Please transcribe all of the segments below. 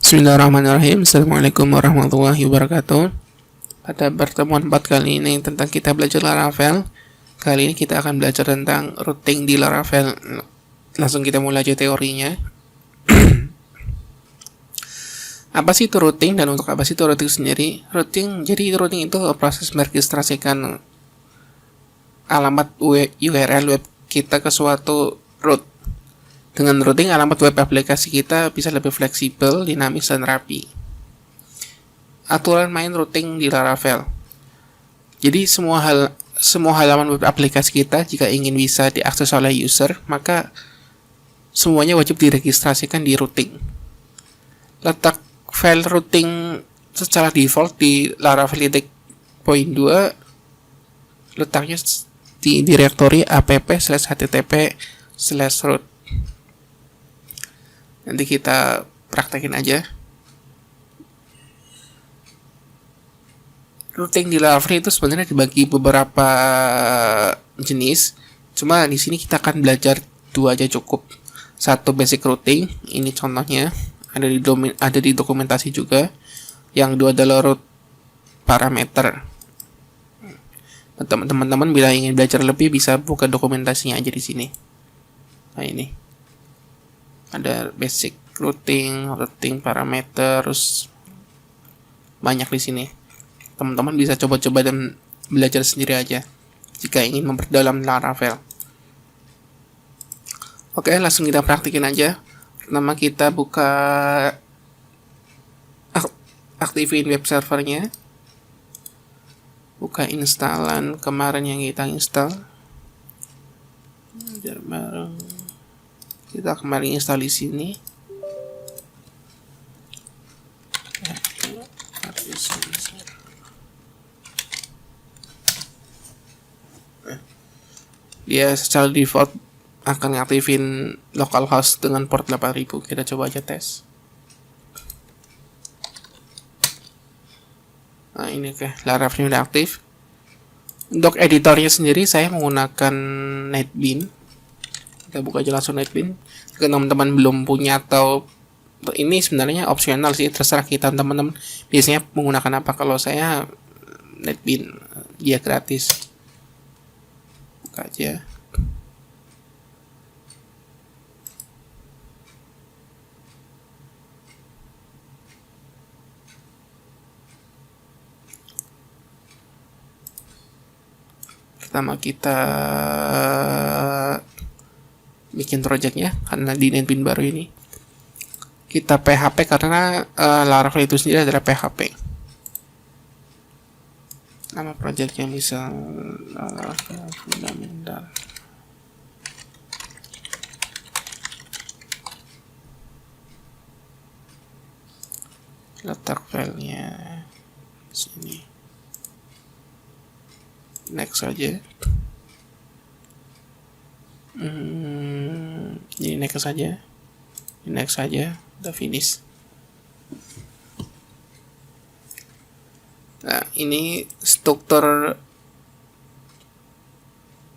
Bismillahirrahmanirrahim. Assalamualaikum warahmatullahi wabarakatuh. Pada pertemuan 4 kali ini tentang kita belajar Laravel. Kali ini kita akan belajar tentang routing di Laravel. Langsung kita mulai aja teorinya. Apa sih itu routing dan untuk apa sih itu routing sendiri? Jadi routing itu proses meregistrasikan alamat URL web kita ke suatu root. Dengan routing, alamat web aplikasi kita bisa lebih fleksibel, dinamis, dan rapi. Aturan main routing di Laravel. Jadi semua halaman web aplikasi kita jika ingin bisa diakses oleh user, maka semuanya wajib diregistrasikan di routing. Letak file routing secara default di Laravel .2 letaknya di direktori app/http/root. Nanti kita praktekin aja. Routing di Laravel itu sebenarnya dibagi beberapa jenis. Cuma di sini kita akan belajar 2 aja cukup. Satu basic routing, ini contohnya ada di dokumentasi juga. Yang 2 adalah root parameter. Teman-teman bila ingin belajar lebih bisa buka dokumentasinya aja di sini. Nah ini. Ada basic routing parameter, terus banyak di sini. Teman-teman bisa coba-coba dan belajar sendiri aja jika ingin memperdalam Laravel. Oke, langsung kita praktikin aja. Pertama kita buka aktifin web servernya. Buka instalan kemarin yang kita install. Belajar bareng. Kita kembali install di sini. Dia secara default akan ngaktifin localhost dengan port 8000. Kita coba aja tes. Nah ini Laravel udah aktif. Untuk editornya sendiri saya menggunakan NetBeans. Kita buka aja langsung NetBeans. Jika teman-teman belum punya atau ini sebenarnya opsional sih, terserah kita teman-teman biasanya menggunakan apa. Kalau saya NetBeans, dia gratis. Buka aja. Pertama kita bikin projectnya karena di NetBeans baru ini kita PHP karena Laravel itu sendiri adalah PHP. Nama projectnya misal Laravel Fundamental. Letak filenya sini. Next aja. Ini next saja, udah finish. Nah ini struktur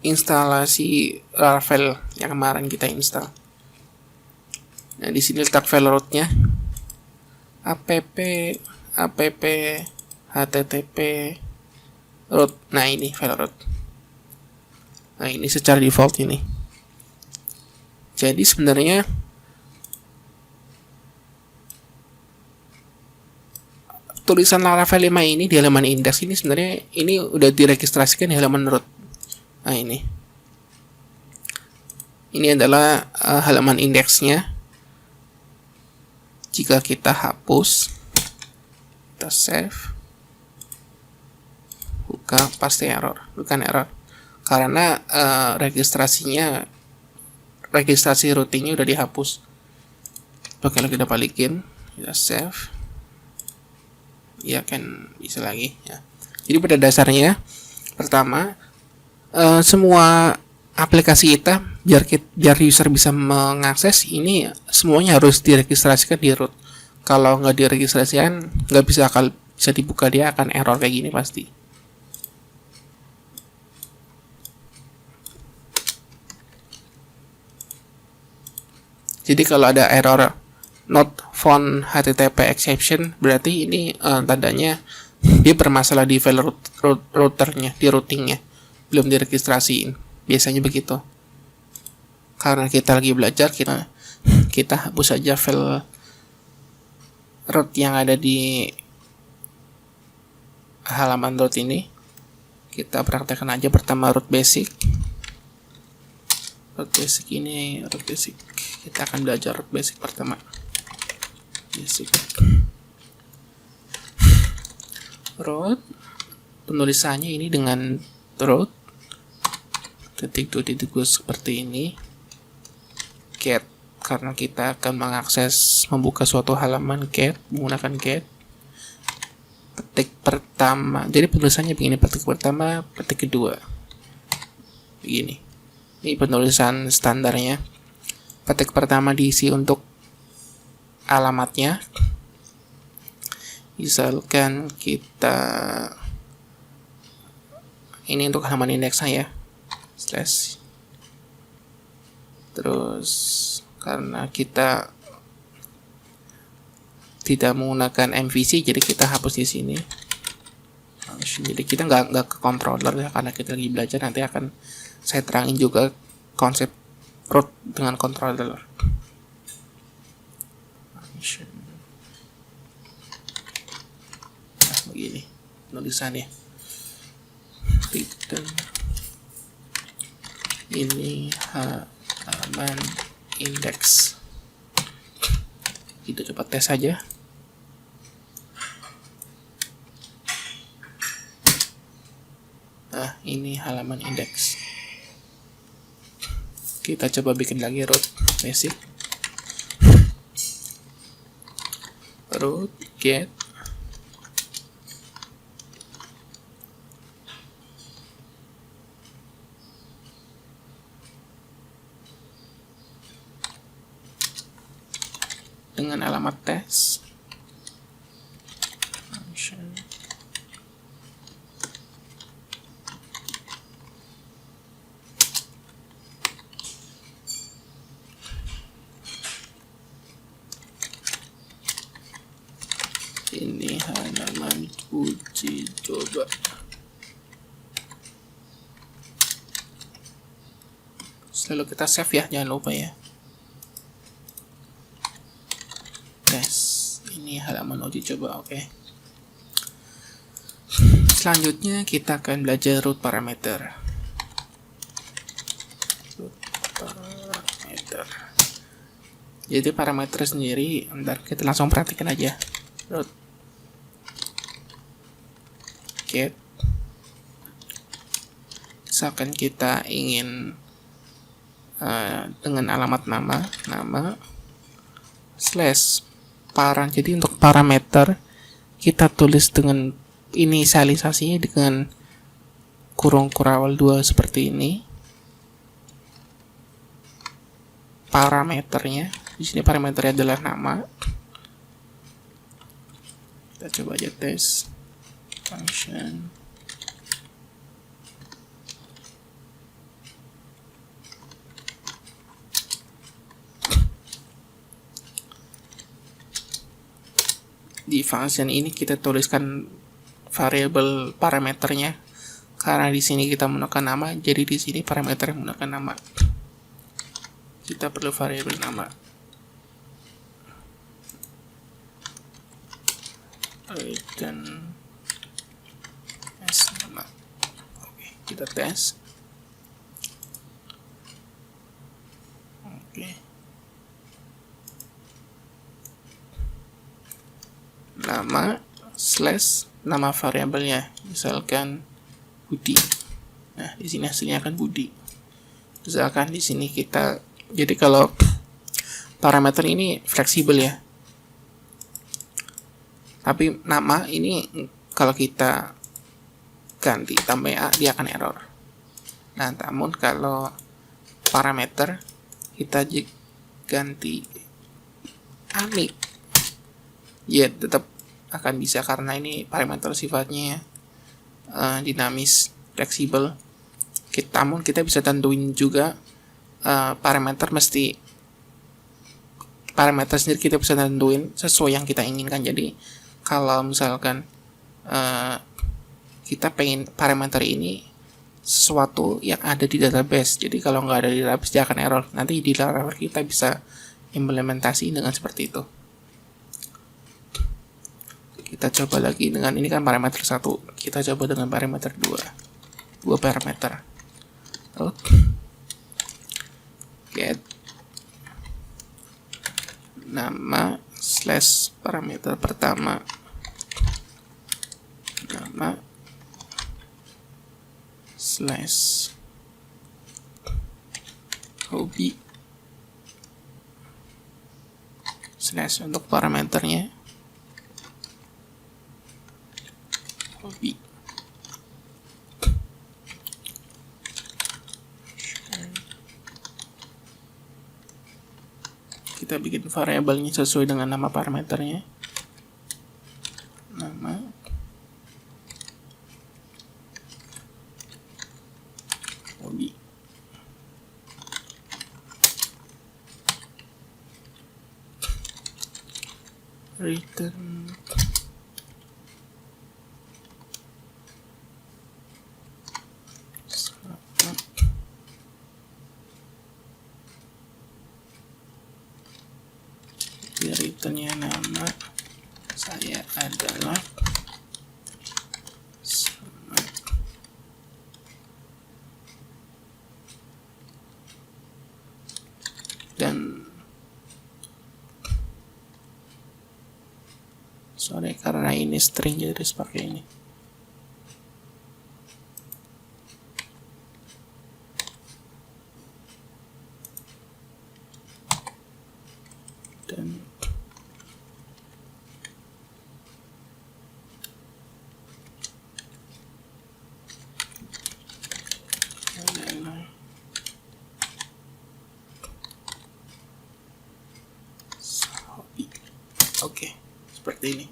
instalasi Laravel yang kemarin kita install. Nah di sini letak file rootnya app http root. Nah ini file root. Nah ini secara default ini. Jadi sebenarnya tulisan Laravel 5 ini di halaman indeks ini sebenarnya ini udah diregistrasikan di halaman root. Nah ini adalah halaman indeksnya. Jika kita hapus, kita save, buka, pasti error. Bukan error karena registrasi routingnya udah dihapus. Oke, kalau kita balikin, kita save, ya kan bisa lagi ya. Jadi pada dasarnya pertama semua aplikasi kita biar user bisa mengakses ini semuanya harus diregistrasikan di root. Kalau nggak diregistrasikan nggak bisa dibuka, dia akan error kayak gini pasti. Jadi kalau ada error not found HTTP exception, berarti ini tandanya dia bermasalah di file routernya, di routingnya, belum diregistrasiin. Biasanya begitu. Karena kita lagi belajar, kita hapus saja file root yang ada di halaman root ini. Kita praktekkan aja pertama root basic. Root basic ini, root basic. Kita akan belajar root basic pertama. Basic. Root, penulisannya ini dengan root .2.2 seperti ini. Get, karena kita akan membuka suatu halaman get menggunakan get. Petik pertama, jadi penulisannya begini, petik pertama, petik kedua begini. Ini penulisan standarnya. Petik pertama diisi untuk alamatnya, misalkan kita ini untuk halaman indeksnya ya, slash. Terus karena kita tidak menggunakan MVC, jadi kita hapus di sini. Jadi kita nggak ke controller ya, karena kita lagi belajar. Nanti akan saya terangin juga konsep root dengan controller. Nah, begini tulisannya. Ini halaman indeks. Kita coba tes saja. Nah, ini halaman indeks. Kita coba bikin lagi root basic. Root get dengan alamat tes. Function. Ini halaman uji coba. Selalu kita save ya, jangan lupa ya. Ini halaman uji coba, oke. Selanjutnya kita akan belajar root parameter. Jadi parameter sendiri, ntar kita langsung perhatikan aja. Root get. Misalkan kita ingin dengan alamat nama slash parang. Jadi untuk parameter kita tulis dengan inisialisasinya dengan kurung kurawal 2 seperti ini. Parameternya di sini, parameternya adalah nama. Kita coba aja tes function. Di function ini kita tuliskan variabel parameternya, karena di sini kita menggunakan nama, jadi di sini parameter yang menggunakan nama. Kita perlu variabel nama. Dan nama. Oke, kita tes. Oke. Nama slash nama variabelnya, misalkan Budi. Nah, di sini hasilnya akan Budi. Misalkan di sini kita, jadi kalau parameter ini fleksibel ya. Tapi nama ini kalau kita ganti tambah A, dia akan error. Nah, namun kalau parameter kita ganti Anik, ya tetap akan bisa, karena ini parameter sifatnya dinamis, fleksibel. Namun kita bisa tentuin juga parameter mesti parameter sendiri kita bisa tentuin sesuai yang kita inginkan. Jadi kalau misalkan kita pengen parameter ini sesuatu yang ada di database, jadi kalau nggak ada di database dia akan error. Nanti di driver kita bisa implementasi dengan seperti itu. Kita coba lagi dengan ini kan parameter 1, kita coba dengan parameter 2 parameter. Get nama slash parameter pertama, nama slash hobi slash untuk parameternya hobi. Kita bikin variabelnya sesuai dengan nama parameternya. Nama hobi. Return returnnya nama saya adalah dan sorry karena ini string jadi harus pakai ini. Dan oke, seperti ini.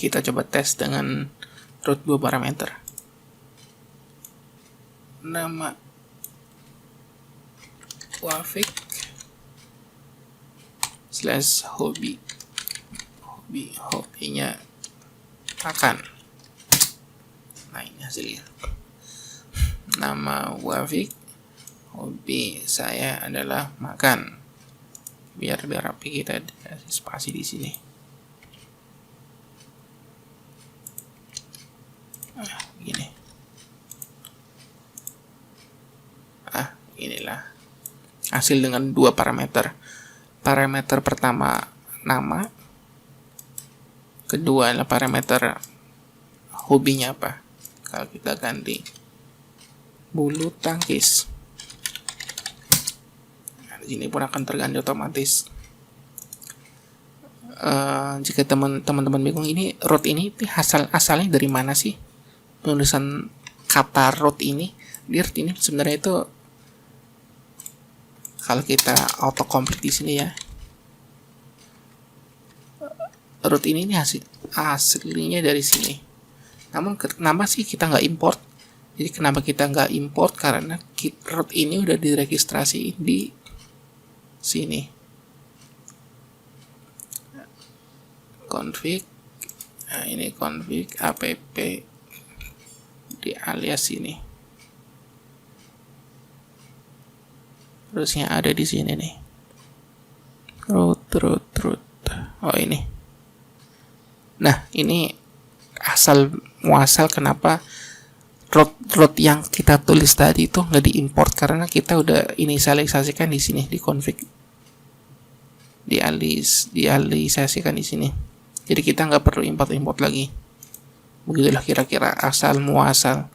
Kita coba tes dengan root 2 parameter. Nama Wafik slash hobi. Hobinya makan. Nah, ini hasilnya. Nama Wafik, hobi saya adalah makan. Biar rapi kita kasih spasi di sini. Gini. Inilah hasil dengan 2 parameter. Parameter pertama nama, kedua adalah parameter hobinya apa. Kalau kita ganti bulu tangkis, di sini pun akan terganti otomatis. Jika teman-teman bingung ini root ini asalnya dari mana sih penulisan kata root ini? Root ini sebenarnya itu kalau kita autocomplete di sini ya, root ini hasilnya dari sini. Namun kenapa sih kita nggak import? Jadi kenapa kita nggak import? Karena root ini udah diregistrasi di sini. Config, nah ini config app di alias ini. Terusnya ada di sini nih. Root. Oh ini. Nah ini muasal kenapa root yang kita tulis tadi itu nggak diimport, karena kita udah inisialisasikan di sini di config, dialisasikan di sini. Jadi kita nggak perlu import lagi. Begitulah kira-kira asal muasal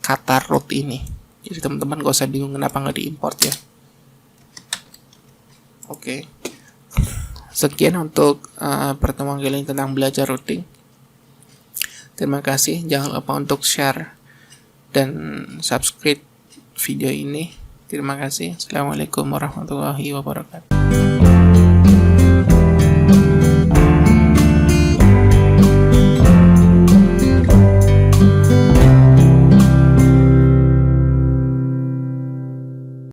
kata root ini. Jadi teman-teman gak usah bingung kenapa nggak diimport ya. Oke. Sekian untuk pertemuan kali ini tentang belajar routing. Terima kasih. Jangan lupa untuk share dan subscribe video ini. Terima kasih. Assalamualaikum warahmatullahi wabarakatuh.